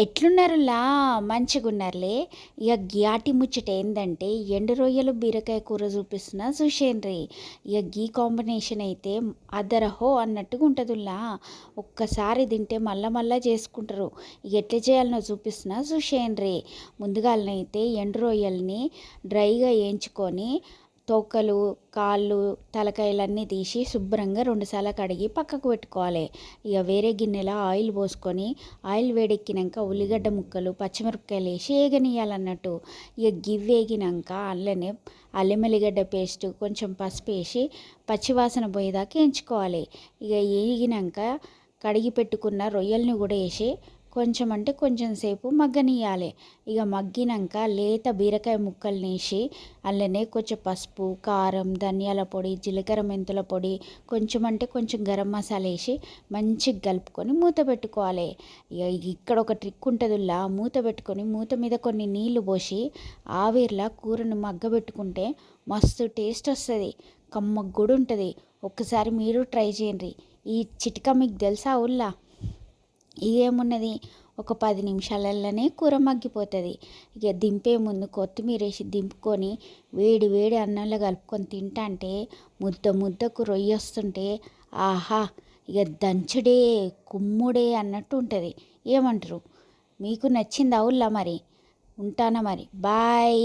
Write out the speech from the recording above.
ఎట్లున్నారులా మంచిగున్నారులే. ఇక గ్యాటి ముచ్చట ఏందంటే ఎండు రొయ్యలు బీరకాయ కూర చూపిస్తున్నా చూసేయండ్రి. ఇక గీ కాంబినేషన్ అయితే అదరహో అన్నట్టుగా ఉంటుందిలా. ఒక్కసారి తింటే మళ్ళా మళ్ళా చేసుకుంటారు. ఇక ఎట్లా చేయాలనో చూపిస్తున్నా చూసేయండ్రి. ముందుగాలనైతే ఎండు రొయ్యల్ని డ్రైగా వేయించుకొని తోకలు కాళ్ళు తలకాయలన్నీ తీసి శుభ్రంగా రెండుసార్లు కడిగి పక్కకు పెట్టుకోవాలి. ఇక వేరే గిన్నెలో ఆయిల్ పోసుకొని ఆయిల్ వేడెక్కినాక ఉల్లిగడ్డ ముక్కలు పచ్చిమిరపకాయలు వేసి వేగనీయాలన్నట్టు. ఇక గివ్వి వేగినాక అల్లనే అల్లం ఎల్లిగడ్డ పేస్ట్ కొంచెం పసుపు వేసి పచ్చివాసన పోయేదాకా వేయించుకోవాలి. ఇక వేగినాక కడిగి పెట్టుకున్న రొయ్యల్ని కూడా వేసి కొంచెం అంటే కొంచెం సేపు మగ్గనియాలి. ఇక మగ్గినాక లేత బీరకాయ ముక్కల్ని వేసి అందులోనే కొంచెం పసుపు కారం ధనియాల పొడి జీలకర్ర మెంతుల పొడి కొంచెం అంటే కొంచెం గరం మసాలా వేసి మంచిగా కలుపుకొని మూత పెట్టుకోవాలి. ఇక ఇక్కడ ఒక ట్రిక్ ఉంటుందిలా. మూత పెట్టుకొని మూత మీద కొన్ని నీళ్లు పోసి ఆవిరిలా కూరను మగ్గబెట్టుకుంటే మస్తు టేస్ట్ వస్తుంది. కమ్మగా కూడా ఉంటుంది. ఒక్కసారి మీరు ట్రై చేయండి. ఈ చిట్కా మీకు తెలుసా ఉల్లా? ఇదేమున్నది, ఒక 10 నిమిషాలలోనే కూర మగ్గిపోతుంది. ఇక దింపే ముందు కొత్తిమీర వేసి దింపుకొని వేడి వేడి అన్నంలో కలుపుకొని తింటంటే ముద్ద ముద్దకు రొయ్య వస్తుంటే ఆహా, ఇక దంచుడే కుమ్ముడే అన్నట్టు ఉంటుంది. ఏమంటారు? మీకు నచ్చింది అవుల్లా? మరి ఉంటానా మరి, బాయ్.